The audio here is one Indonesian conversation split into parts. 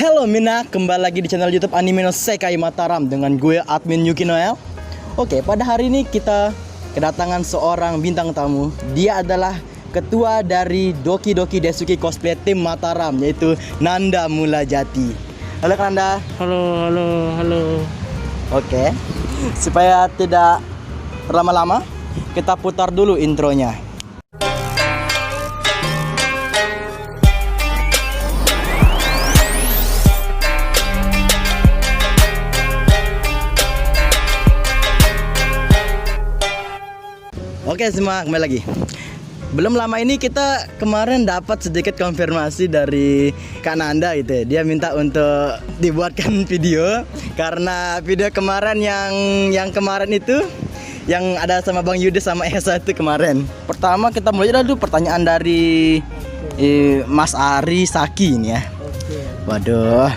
Halo Mina, kembali lagi di channel YouTube Anime no Sekai Mataram dengan gue admin Yuki Noel. Oke, pada hari ini kita kedatangan seorang bintang tamu. Dia adalah ketua dari Doki Doki Desuki Cosplay Team Mataram, yaitu Nanda Mulajati. Halo Nanda. Halo. Oke, supaya tidak berlama-lama, kita putar dulu intronya. Oke semua, kembali lagi. Belum lama ini kita kemarin dapat sedikit konfirmasi dari Kak Nanda gitu ya. Dia minta untuk dibuatkan video karena video kemarin yang kemarin itu yang ada sama Bang Yude sama Esa itu kemarin. Pertama kita mulai dulu pertanyaan dari Mas Ari Saki ini ya. Waduh,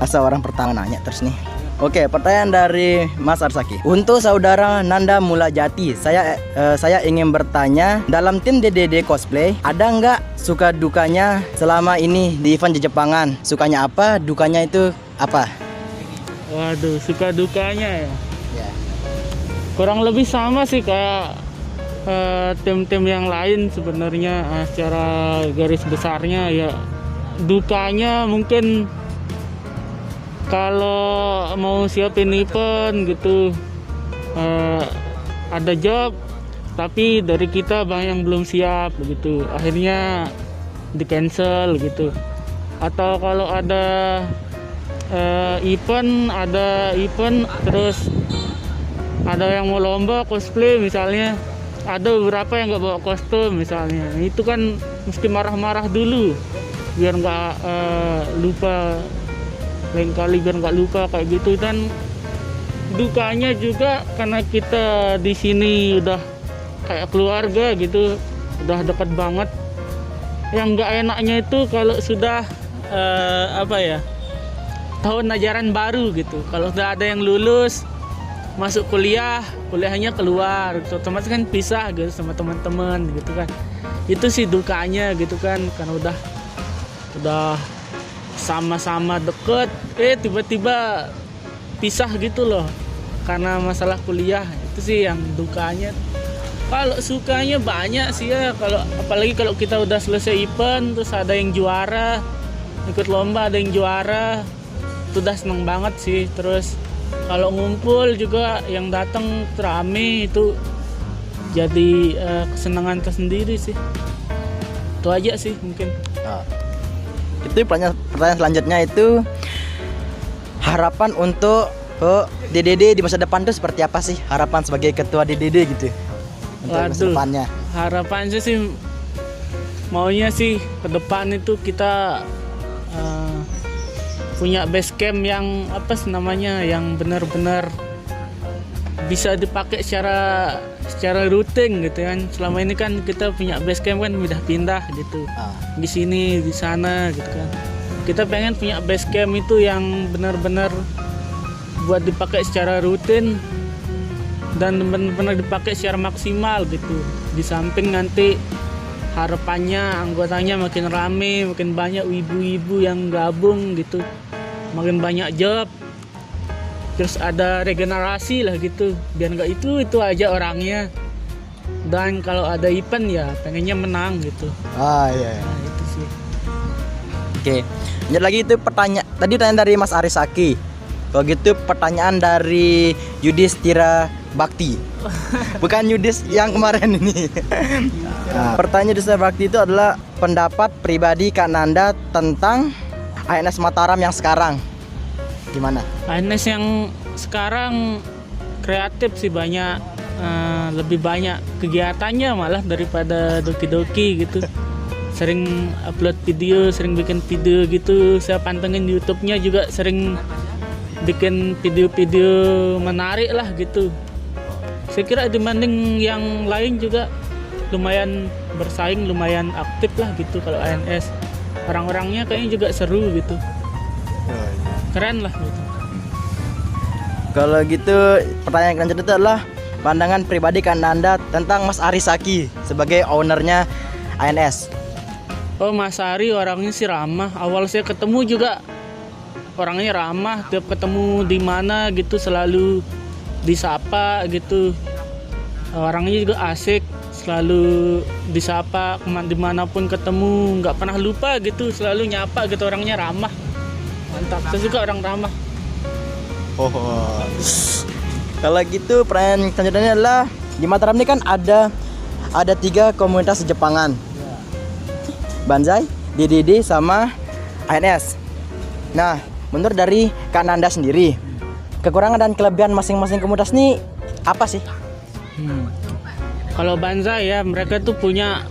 asa orang pertama nanya terus nih. Oke, pertanyaan dari Mas Arsaki. Untuk saudara Nanda Mulajati, saya ingin bertanya, dalam tim DDD Cosplay ada nggak suka dukanya selama ini di event di Jepangan? Sukanya apa, dukanya itu apa? Waduh, suka dukanya ya. Ya. Kurang lebih sama sih kayak tim-tim yang lain sebenarnya. Secara garis besarnya ya, dukanya mungkin kalau mau siapin event gitu, ada job tapi dari kita banyak yang belum siap begitu, akhirnya di cancel gitu. Atau kalau ada event terus ada yang mau lomba cosplay misalnya, ada beberapa yang nggak bawa kostum misalnya, itu kan mesti marah-marah dulu biar nggak lupa, lain kali biar nggak lupa kayak gitu. Dan dukanya juga karena kita di sini udah kayak keluarga gitu, udah dekat banget. Yang nggak enaknya itu kalau sudah tahun ajaran baru gitu, kalau udah ada yang lulus masuk kuliahnya keluar, otomatis kan pisah gitu sama teman-teman gitu kan. Itu sih dukanya gitu kan, karena udah sama-sama deket, tiba-tiba pisah gitu loh karena masalah kuliah. Itu sih yang dukanya. Kalau sukanya banyak sih ya, apalagi kalau kita udah selesai event terus ada yang juara, ikut lomba ada yang juara, itu udah seneng banget sih. Terus kalau ngumpul juga yang datang rame, itu jadi kesenangan tersendiri sih. Itu aja sih mungkin. Itu pertanyaan selanjutnya itu, harapan untuk DDD di masa depan itu seperti apa sih? Harapan sebagai ketua DDD gitu untuk masa depannya. Harapannya sih maunya sih ke depan itu kita punya base camp yang yang benar-benar bisa dipakai secara rutin gitu kan. Selama ini kan kita punya base camp kan pindah-pindah gitu, di sini di sana gitu kan. Kita pengen punya base camp itu yang benar-benar buat dipakai secara rutin dan benar-benar dipakai secara maksimal gitu. Di samping nanti harapannya anggotanya makin rame, makin banyak ibu-ibu yang gabung gitu, makin banyak job. Terus ada regenerasi lah gitu, biar nggak itu aja orangnya. Dan kalau ada event ya pengennya menang gitu. Iya. Nah, itu sih. Oke, lanjut lagi itu pertanyaan dari Mas Arisaki. Kalau gitu pertanyaan dari Yudhistira Bakti. Bukan Yudis yang kemarin ini. Pertanyaan Yudhistira Bakti itu adalah pendapat pribadi Kak Nanda tentang ANS Mataram yang sekarang. Gimana? ANS yang sekarang kreatif sih, banyak, lebih banyak kegiatannya malah daripada Doki-Doki gitu. Sering upload video, sering bikin video gitu. Saya pantengin YouTube-nya juga sering bikin video-video menarik lah gitu. Saya kira dibanding yang lain juga lumayan bersaing, lumayan aktif lah gitu. Kalau ANS orang-orangnya kayaknya juga seru gitu. Keren lah gitu. Kalau gitu pertanyaan selanjutnya itu adalah pandangan pribadi Kak Nanda tentang Mas Arisaki sebagai ownernya ANS. Oh, Mas Ari orangnya sih ramah. Awal saya ketemu juga orangnya ramah. Tiap ketemu di mana gitu selalu disapa gitu. Orangnya juga asik, selalu disapa dimanapun ketemu, nggak pernah lupa gitu, selalu nyapa gitu, orangnya ramah. Mantap, saya suka orang ramah. Oh. Kalau gitu pertanyaan selanjutnya adalah di Mataram ini kan ada 3 komunitas Jepangan. Banzai, DDD sama ANS. Nah, menurut dari Kak Nanda sendiri, kekurangan dan kelebihan masing-masing komunitas ini apa sih? Kalau Banzai ya, mereka tuh punya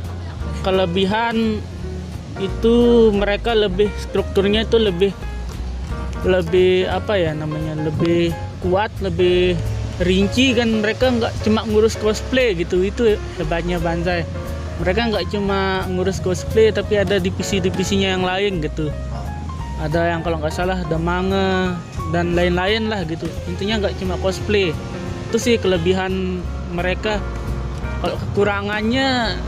kelebihan itu, mereka lebih strukturnya itu lebih apa ya namanya, lebih kuat, lebih rinci kan. Mereka nggak cuma ngurus cosplay gitu, itu hebatnya Banzai. Mereka nggak cuma ngurus cosplay tapi ada divisi-divisinya yang lain gitu. Ada yang kalau nggak salah ada manga dan lain-lain lah gitu. Intinya nggak cuma cosplay. Itu sih kelebihan mereka. Kalau kekurangannya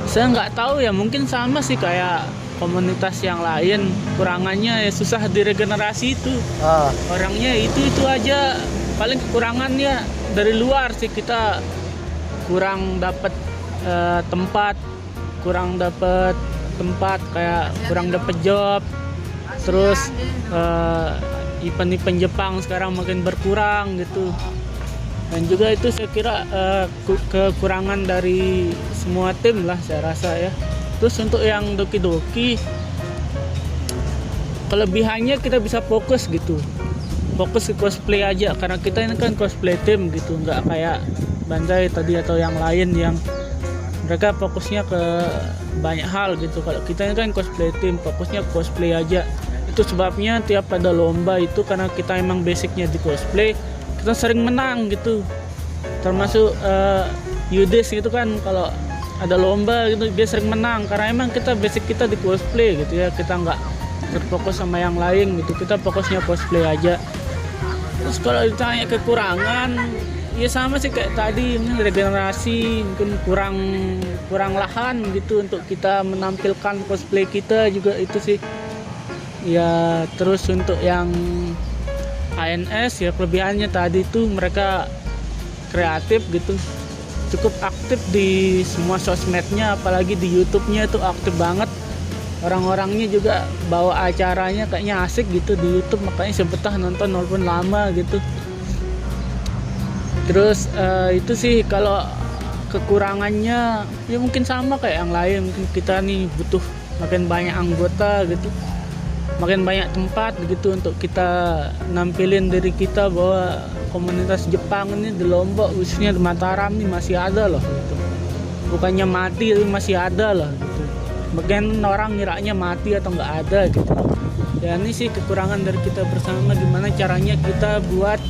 saya nggak tahu ya, mungkin sama sih kayak komunitas yang lain. Kurangannya ya susah diregenerasi itu. Orangnya itu aja. Paling kekurangannya dari luar sih, kita kurang dapat tempat kayak kurang dapat job. Terus event-event Jepang sekarang makin berkurang gitu. Dan juga itu saya kira kekurangan dari semua tim lah saya rasa ya. Terus untuk yang Doki-Doki, kelebihannya kita bisa fokus gitu, fokus ke cosplay aja, karena kita ini kan cosplay tim gitu, nggak kayak Banzai tadi atau yang lain yang mereka fokusnya ke banyak hal gitu. Kalau kita ini kan cosplay tim, fokusnya cosplay aja. Itu sebabnya tiap ada lomba itu, karena kita emang basicnya di cosplay, kita sering menang gitu. Termasuk Yudis gitu kan, kalau ada lomba gitu dia sering menang, karena emang kita basic kita di cosplay gitu ya. Kita nggak terfokus sama yang lain gitu, kita fokusnya cosplay aja. Terus kalau ditanya kekurangan, ya sama sih kayak tadi, mungkin regenerasi, mungkin kurang lahan gitu untuk kita menampilkan cosplay kita juga, itu sih ya. Terus untuk yang ANS ya, kelebihannya tadi tuh mereka kreatif gitu, cukup aktif di semua sosmednya, apalagi di YouTube-nya itu aktif banget. Orang-orangnya juga bawa acaranya kayaknya asik gitu di YouTube, makanya saya betah nonton walaupun lama gitu. Terus itu sih. Kalau kekurangannya ya mungkin sama kayak yang lain, mungkin kita nih butuh makin banyak anggota gitu, makin banyak tempat gitu untuk kita nampilin diri kita, bahwa komunitas Jepang ini di Lombok khususnya di Mataram ini masih ada loh gitu. Bukannya mati tapi masih ada loh gitu. Bagian orang ngiranya mati atau nggak ada gitu. Ya ini sih kekurangan dari kita bersama, gimana caranya kita buat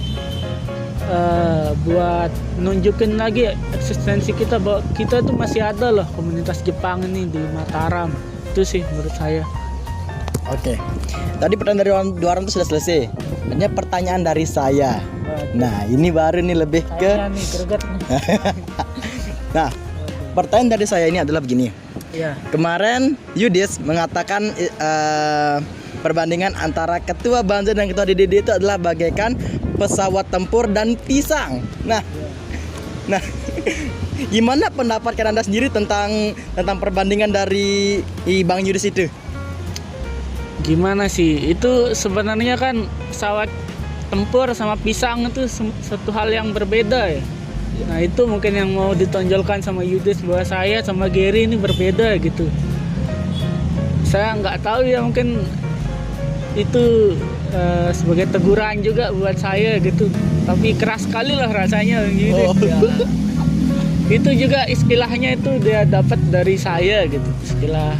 nunjukin lagi eksistensi kita, bahwa kita tuh masih ada loh komunitas Jepang ini di Mataram. Itu sih menurut saya. Oke. Tadi pertanyaan dari dua orang itu sudah selesai. Hanya pertanyaan dari saya. Nah, ini baru nih lebih ke Nih greget nih. Nah, pertanyaan dari saya ini adalah begini. Iya. Kemarin Yudis mengatakan perbandingan antara ketua Banzai dan ketua DDD itu adalah bagaikan pesawat tempur dan pisang. Nah, gimana pendapat Anda sendiri tentang perbandingan dari Bang Yudis itu? Gimana sih? Itu sebenarnya kan pesawat tempur sama pisang itu satu hal yang berbeda ya. Nah itu mungkin yang mau ditonjolkan sama Yudis, bahwa saya sama Gary ini berbeda gitu. Saya nggak tahu ya, mungkin itu sebagai teguran juga buat saya gitu. Tapi keras sekali lah rasanya Yudis. Ya. Itu juga istilahnya itu dia dapat dari saya gitu, istilah.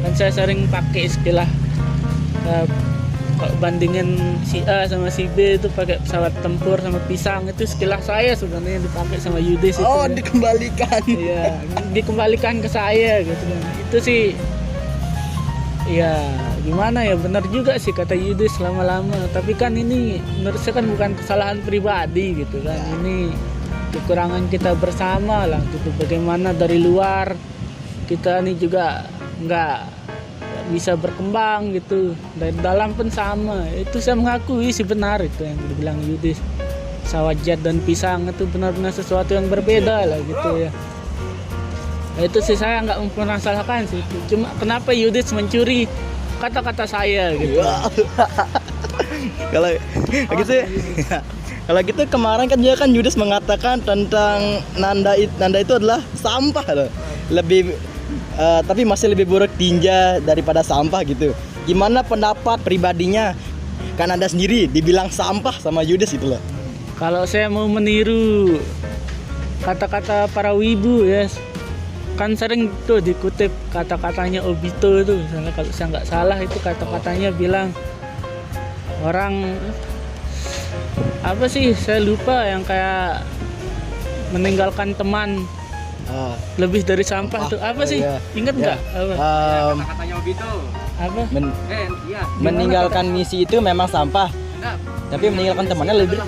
Kan saya sering pakai istilah, kalau bandingin si A sama si B itu pakai pesawat tempur sama pisang, itu istilah saya sebenarnya dipakai sama Yudis. Oh, itu dikembalikan. Iya, dikembalikan ke saya gitu. Itu sih ya gimana ya, benar juga sih kata Yudis lama-lama. Tapi kan ini menurut saya kan bukan kesalahan pribadi gitu kan. Ini kekurangan kita bersama lah gitu. Bagaimana dari luar kita nih juga nggak bisa berkembang gitu. Dari dalam pun sama. Itu saya mengakui sih benar itu yang dibilang Yudas. Sawajat dan pisang itu benar-benar sesuatu yang berbeda lah gitu ya. Nah, itu sih saya nggak mempermasalahkan sih. Cuma kenapa Yudas mencuri kata-kata saya gitu. Kalau gitu kalau gitu kemarin kan juga kan Yudas mengatakan tentang Nanda itu adalah sampah loh. Lebih tapi masih lebih buruk tinja daripada sampah gitu. Gimana pendapat pribadinya kan Anda sendiri dibilang sampah sama Yudas itu loh. Kalau saya mau meniru kata-kata para wibu ya, kan sering tuh dikutip kata-katanya Obito itu, misalnya kalau saya nggak salah itu kata-katanya bilang orang apa sih saya lupa yang kayak meninggalkan teman lebih dari sampah tuh apa sih? Iya. Ingat nggak? Apa? Kata-katanya Obito. Apa? Iya. Meninggalkan misi itu memang sampah, Enggak. tapi meninggalkan temannya lebih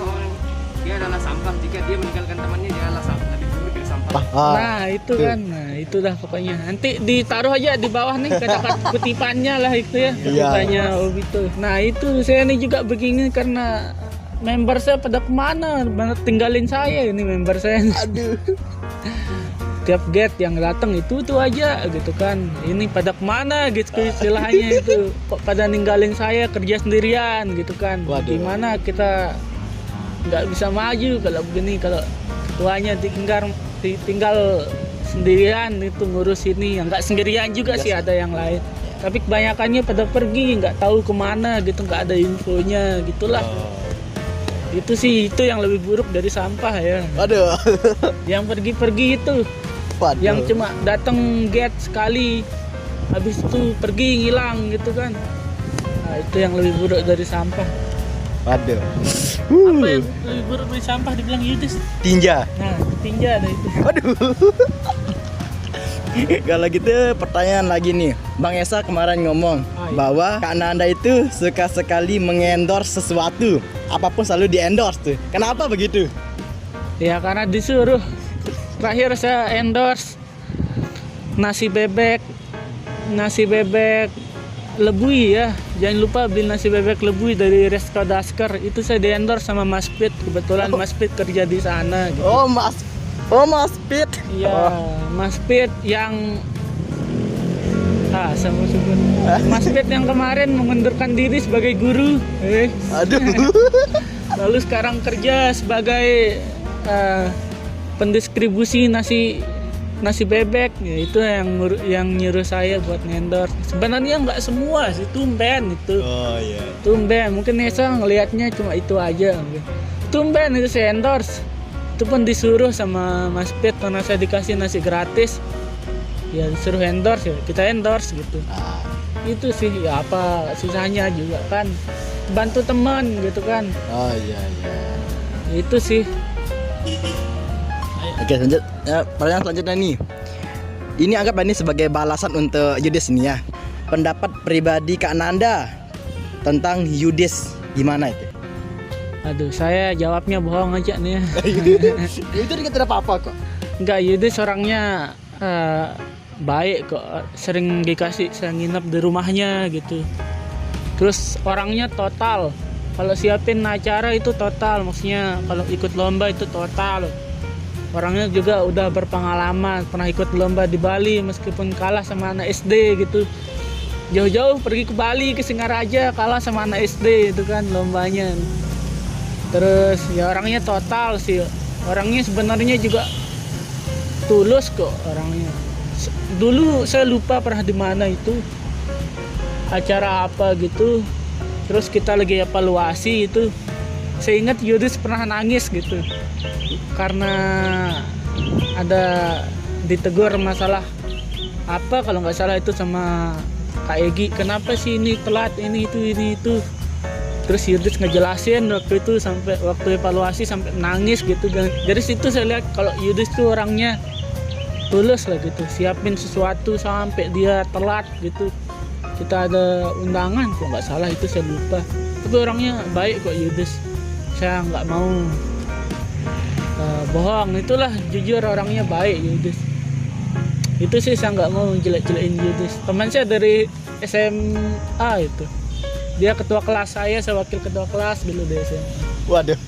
Dia adalah sampah. Jika dia meninggalkan temannya, dia adalah sampah. Lebih buruk dari sampah. Nah itu kan, nah itu dah pokoknya. Nanti ditaruh aja di bawah nih kata-kata kutipannya lah itu ya, kutipannya Obito. Nah itu saya nih juga begini karena member saya pada kemana, tinggalin saya ini member saya. Aduh. Tiap get yang datang itu tuh aja gitu kan. Ini pada kemana gitu istilahnya itu. Kok pada ninggalin saya kerja sendirian gitu kan. Waduh. Gimana kita nggak bisa maju kalau begini, kalau ketuanya tinggal sendirian itu ngurus ini, ya nggak sendirian juga sih, ada yang lain. Tapi kebanyakannya pada pergi, nggak tahu kemana gitu, nggak ada infonya gitulah. Itu sih itu yang lebih buruk dari sampah ya. Aduh. Yang pergi-pergi itu, Waduh. yang cuma datang get sekali, habis itu pergi hilang gitu kan. Nah itu yang lebih buruk dari sampah. Waduh. Apa yang lebih buruk dari sampah dibilang Yudas? Tinja. Nah tinja ada itu. Waduh. Kalau gitu pertanyaan lagi nih. Bang Esa kemarin ngomong bahwa Kak Nanda itu suka sekali mengendorse sesuatu. Apapun selalu di-endorse tuh. Kenapa begitu? Ya karena disuruh. Terakhir saya endorse nasi bebek Lebui ya. Jangan lupa beli nasi bebek Lebui dari Resto Dasker. Itu saya di-endorse sama Mas Pit. Kebetulan Mas Pit kerja di sana gitu. Oh Mas Pit. Iya, Mas Pit yang saya mau sebut. Mas Pit yang kemarin mengundurkan diri sebagai guru. Aduh. Lalu sekarang kerja sebagai pendistribusi nasi bebek ya, itu yang nyuruh saya buat endorse. Sebenarnya nggak semua sih, tumben itu. Oh iya. Tumben, mungkin Nesa ngelihatnya cuma itu aja. Tumben itu saya endorse. Itu pun disuruh sama Mas Pit karena saya dikasih nasi gratis. Ya disuruh endorse ya, kita endorse gitu. Itu sih ya apa susahnya juga kan. Bantu teman gitu kan. Oh iya. Itu sih. Oke, lanjut. Pertanyaan selanjutnya nih. Ini anggap ini sebagai balasan untuk Yudas nih ya. Pendapat pribadi Kak Nanda tentang Yudas gimana itu? Aduh, saya jawabnya bohong aja nih ya. Itu tidak apa-apa kok. Enggak, Yudas orangnya baik kok. Sering dikasih saya nginep di rumahnya gitu. Terus orangnya total. Kalau siapin acara itu total, maksudnya kalau ikut lomba itu total. Orangnya juga udah berpengalaman, pernah ikut lomba di Bali meskipun kalah sama anak SD gitu. Jauh-jauh pergi ke Bali, ke Singaraja, kalah sama anak SD itu kan lombanya. Terus ya orangnya total sih. Orangnya sebenarnya juga tulus kok orangnya. Dulu saya lupa pernah di mana itu. Acara apa gitu. Terus kita lagi evaluasi itu. Saya ingat Yudas pernah nangis gitu. Karena ada ditegur masalah apa kalau nggak salah itu sama Kak Egi, kenapa sih ini telat ini itu. Terus Yudas ngejelasin waktu itu sampai waktu evaluasi sampai nangis gitu. Dari situ saya lihat kalau Yudas tuh orangnya tulus lah gitu, siapin sesuatu sampai dia telat gitu. Kita ada undangan kok nggak salah itu saya lupa. Tapi orangnya baik kok Yudas. Saya nggak mau bohong, itulah jujur orangnya baik Yudas. Itu sih saya nggak mau jelek-jelekin Yudis. Teman saya dari SMA itu. Dia ketua kelas saya wakil ketua kelas dulu di SMA. Waduh.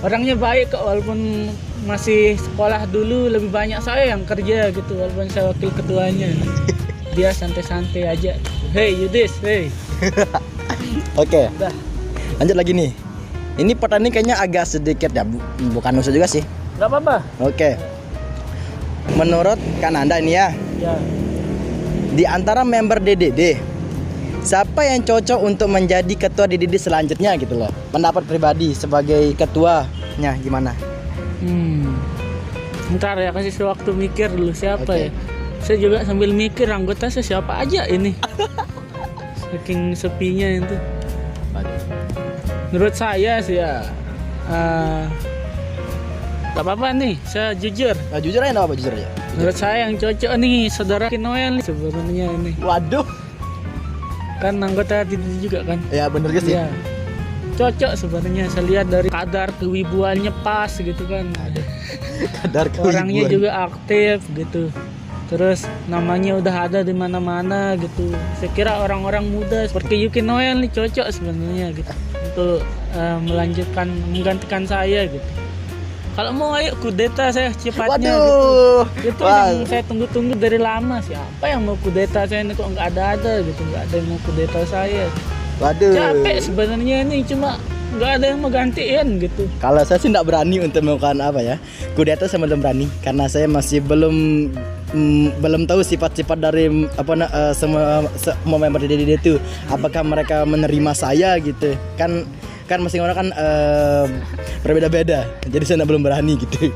Orangnya baik kok, walaupun masih sekolah dulu lebih banyak saya yang kerja gitu, walaupun saya wakil ketuanya. Dia santai-santai aja. Hey Yudis, hey. Oke. Udah. Lanjut lagi nih. Ini pertanyaan ini kayaknya agak sedikit ya, bukan usul juga sih. Gak apa-apa. Oke. Menurut Kak Nanda ini ya, Ya. di antara member DDD, siapa yang cocok untuk menjadi ketua DDD selanjutnya gitu loh? Pendapat pribadi sebagai ketuanya gimana? Ntar ya, kasih waktu mikir dulu siapa Oke. ya. Saya juga sambil mikir anggota saya siapa aja ini. Saking sepinya itu. Menurut saya sih ya, gak apa-apa nih, saya jujur. Nah, jujur aja, apa jujur aja. Menurut saya yang cocok nih saudara Noel nih sebenarnya ini. Waduh. Kan anggota DDD juga kan. Ya bener juga sih. Iya. Cocok sebenarnya, saya lihat dari kadar kewibuannya pas gitu kan. Kadar Orangnya kewibuan. juga aktif gitu. Terus namanya udah ada di mana-mana gitu. Saya kira orang-orang muda seperti Yuki Noel nih cocok sebenarnya gitu untuk menggantikan saya gitu. Kalau mau ayo kudeta saya cepatnya gitu. Waduh. Itu Wah. yang saya tunggu-tunggu dari lama. Siapa yang mau kudeta saya ini kok nggak ada gitu, nggak ada yang mau kudeta saya. Waduh. Capek sebenarnya ini, cuma nggak ada yang mau gantiin gitu. Kalau saya sih nggak berani untuk melakukan apa ya, kudeta saya belum berani karena saya masih belum tahu sifat-sifat dari semua member DDD itu, apakah mereka menerima saya gitu kan masing orang kan berbeda-beda, jadi saya belum berani gitu.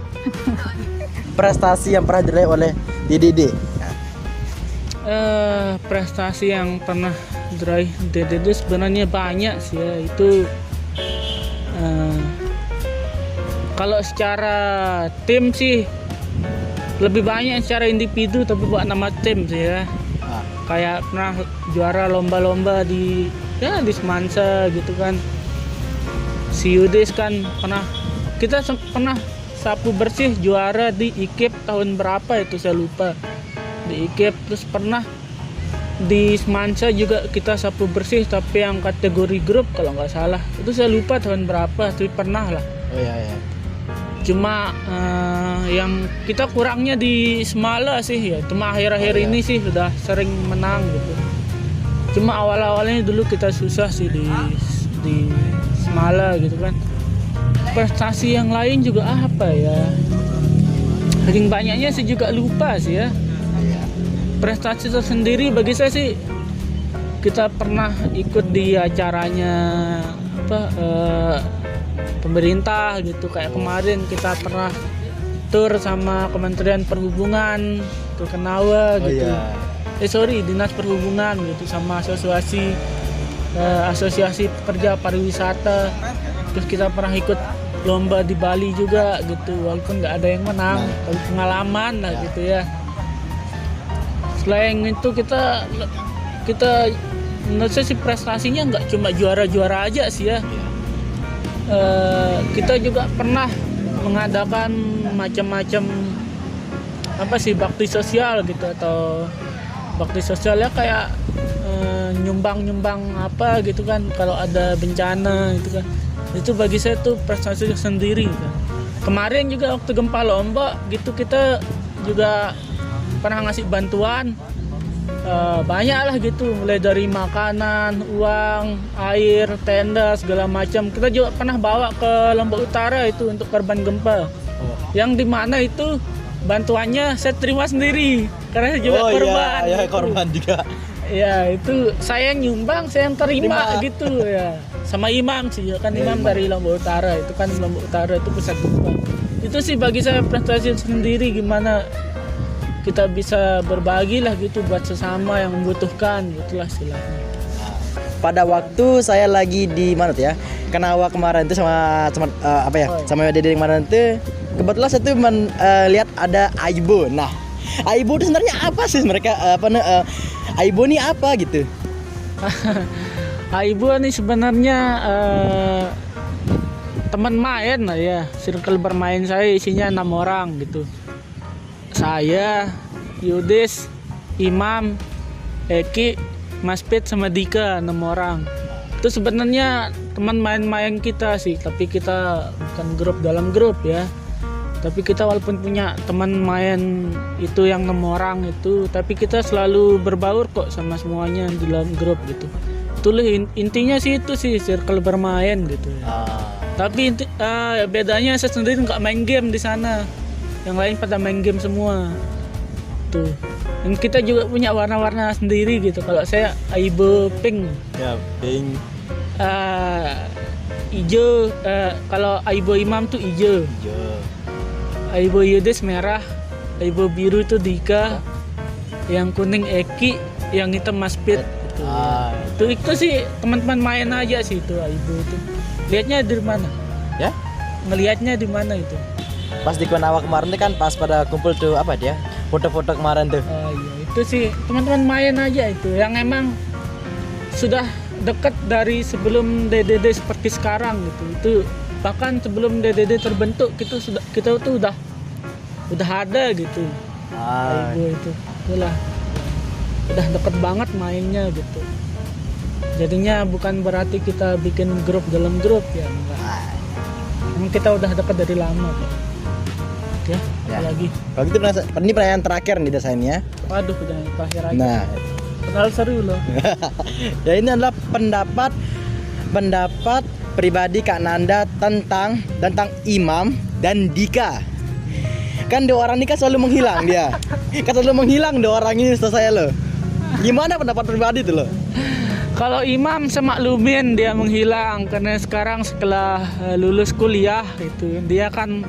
Prestasi yang pernah diraih oleh DDD. Prestasi yang pernah diraih DDD sebenarnya banyak sih ya. Itu kalau secara tim sih lebih banyak secara individu, tapi buat nama tim sih ya. Kayak pernah juara lomba-lomba di Semansa gitu kan. Si Yudis kan kita pernah sapu bersih juara di IKIP tahun berapa itu saya lupa. Di IKIP, terus pernah di Semansa juga kita sapu bersih tapi yang kategori grup kalau nggak salah. Itu saya lupa tahun berapa, tapi pernah lah. Oh iya. Cuma yang kita kurangnya di Semala sih ya. Cuma akhir-akhir ini sih sudah sering menang gitu. Cuma awal-awalnya dulu kita susah sih di Semala gitu kan. Prestasi yang lain juga apa ya? Saking banyaknya sih juga lupa sih ya. Prestasi tersendiri bagi saya sih, kita pernah ikut di acaranya pemerintah gitu, kayak kemarin kita pernah tur sama Kementerian Perhubungan ke Kenawa gitu. Dinas Perhubungan gitu sama asosiasi pekerja pariwisata. Terus kita pernah ikut lomba di Bali juga gitu, walaupun nggak ada yang menang, tapi pengalaman lah gitu ya. Selain itu kita menurut saya sih prestasinya nggak cuma juara-juara aja sih ya. Kita juga pernah mengadakan macam-macam bakti sosial gitu, atau bakti sosial ya kayak nyumbang apa gitu kan kalau ada bencana gitu kan. Itu bagi saya tuh prestasi sendiri kan. Kemarin juga waktu gempa Lombok gitu kita juga pernah ngasih bantuan banyak lah gitu, mulai dari makanan, uang, air, tenda segala macam. Kita juga pernah bawa ke Lombok Utara itu untuk korban gempa. Yang dimana itu bantuannya saya terima sendiri karena saya juga korban. Iya, gitu. korban juga. Ya itu saya yang nyumbang, saya yang terima gitu ya. Sama imam sih kan, imam dari Lombok Utara, itu kan Lombok Utara itu pusat gempa. Itu sih bagi saya prestasi sendiri, gimana kita bisa berbagi lah gitu buat sesama yang membutuhkan, gitulah istilahnya. Pada waktu saya lagi di mana tuh ya, Kenawa kemarin tuh sama Dede kemarin tuh, kebetulan saya tuh lihat ada Aibo. Nah, Aibo itu sebenarnya apa sih mereka Aibo ini apa gitu? Aibo nih sebenarnya teman main lah ya, circle bermain saya isinya 6 orang gitu. Saya, Yudis, Imam, Eki, Mas Pit sama Dika, 6 orang. Itu sebenarnya teman main-main kita sih, tapi kita bukan grup dalam grup ya. Tapi kita walaupun punya teman main itu yang 6 orang itu, tapi kita selalu berbaur kok sama semuanya di dalam grup gitu. Itulah intinya sih, itu sih circle bermain gitu ya. Tapi bedanya saya sendiri nggak main game di sana. Yang lain pada main game semua. Tuh. Dan kita juga punya warna-warna sendiri gitu. Kalau saya Aibo pink. Ya, pink. Hijau. Kalau Aibo Imam tuh hijau. Aibo Yudis merah. Aibo biru itu Dika. Yang kuning Eki. Yang hitam Mas Pit. Gitu. Itu sih teman-teman main aja sih itu Aibo itu. Lihatnya di mana? Ya? Ngelihatnya di mana itu? Pas di Konawa kemarin tuh kan pas pada kumpul tuh apa dia? Foto-foto kemarin tuh. Oh iya, itu sih teman-teman main aja itu yang emang sudah dekat dari sebelum DDD seperti sekarang gitu. Itu bahkan sebelum DDD terbentuk kita tuh udah ada gitu. Itu itulah udah deket banget mainnya gitu. Jadinya bukan berarti kita bikin grup dalam grup ya, enggak. Emang kita udah deket dari lama kok. Ya. Lagi. Kalau gitu ini pertanyaan terakhir nih desainnya. Waduh, udah terakhir aja. Nah, kenal seru loh. ya ini adalah pendapat pribadi Kak Nanda tentang Imam dan Dika. Kan dua orang ini kan selalu menghilang dia. Kan selalu menghilang dua orang ini selesai loh. Gimana pendapat pribadi tuh loh? Kalau Imam saya maklumin dia menghilang karena sekarang setelah lulus kuliah itu dia kan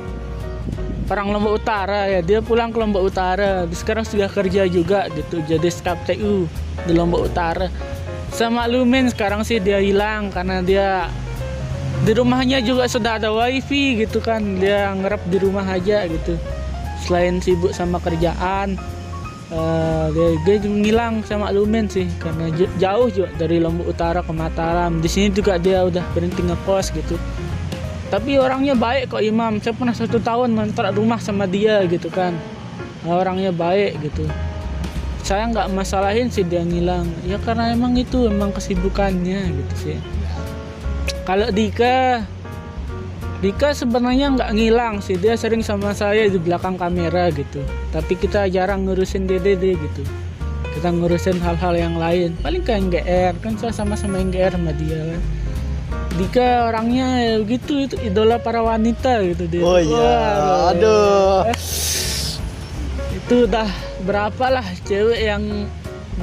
orang Lombok Utara ya, dia pulang ke Lombok Utara. Sekarang sudah kerja juga gitu, jadi staf TU di Lombok Utara. Saya maklumin sekarang sih dia hilang karena dia di rumahnya juga sudah ada wifi gitu kan, dia ngerap di rumah aja gitu. Selain sibuk sama kerjaan, dia ngilang, saya maklumin sih karena jauh juga dari Lombok Utara ke Mataram. Di sini juga dia udah berhenti ngekos gitu. Tapi orangnya baik kok Imam. Saya pernah 1 tahun ngontrak rumah sama dia gitu kan. Orangnya baik gitu. Saya nggak masalahin sih dia ngilang. Ya karena emang itu emang kesibukannya gitu sih. Kalau Dika sebenarnya nggak ngilang sih, dia sering sama saya di belakang kamera gitu. Tapi kita jarang ngurusin DDD gitu. Kita ngurusin hal-hal yang lain. Paling ke NGR, kan saya sama-sama NGR sama dia kan. Dika orangnya ya gitu, itu idola para wanita gitu dia. Oh iya, aduh. Itu udah berapa lah cewek yang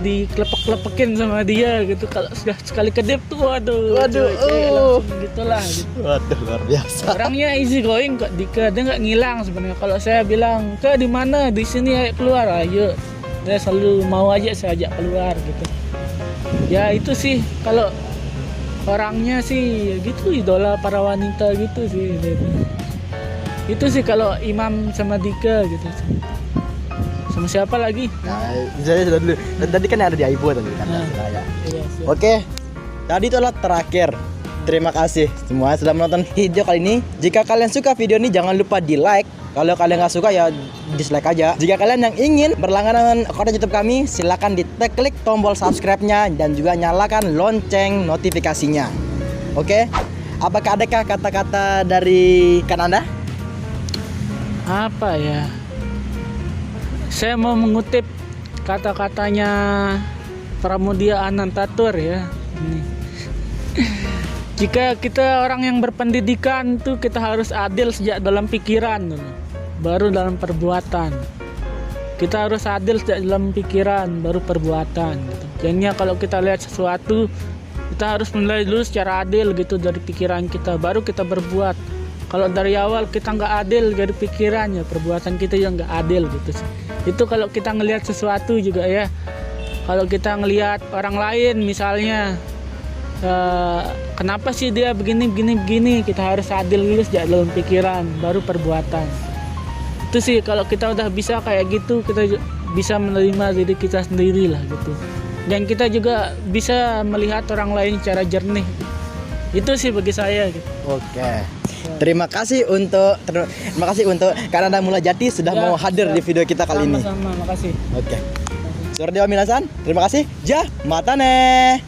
diklepek-klepekin sama dia gitu. Kalau sudah sekali kedip tuh waduh langsung gitulah gitu. Waduh, luar biasa. Orangnya easy going kok Dika, dia nggak ngilang sebenarnya. Kalau saya bilang ke di mana, di sini ayo keluar, ayo, dia selalu mau aja saya ajak keluar gitu. Ya itu sih kalau orangnya sih gitu, idola para wanita gitu sih gitu. Itu sih kalau Imam sama Dika gitu sih. Sama siapa lagi? Nah, saya sudah dulu. Tadi kan ada di Aibo tadi kan. Iya, Oke. Tadi itu adalah terakhir. Terima kasih semua sudah menonton video kali ini. Jika kalian suka video ini jangan lupa di-like. Kalau kalian nggak suka ya dislike aja. Jika kalian yang ingin berlangganan konten YouTube kami, silakan klik tombol subscribe-nya dan juga nyalakan lonceng notifikasinya. Oke? Apakah adakah kata-kata dari Kak Nanda? Apa ya? Saya mau mengutip kata-katanya Pramudia Anantatur ya. Ini. Jika kita orang yang berpendidikan tuh kita harus adil sejak dalam pikiran, baru dalam perbuatan. Kita harus adil sejak dalam pikiran, baru perbuatan. Gitu. Jadinya kalau kita lihat sesuatu, kita harus menilai dulu secara adil gitu dari pikiran kita, baru kita berbuat. Kalau dari awal kita nggak adil dari pikiran, ya perbuatan kita yang nggak adil gitu sih. Itu kalau kita ngelihat sesuatu juga ya. Kalau kita ngelihat orang lain misalnya, kenapa sih dia begini, kita harus adil dulu sejak dalam pikiran, baru perbuatan. Itu sih kalau kita udah bisa kayak gitu, kita bisa menerima diri kita sendiri lah gitu. Dan kita juga bisa melihat orang lain secara jernih. Itu sih bagi saya gitu. Oke. Terima kasih untuk Kak Nanda Mulajati sudah mau hadir di video kita kali ini. Sama-sama, makasih. Oke. Sore Dewa Minasan, terima kasih. Ja, matane.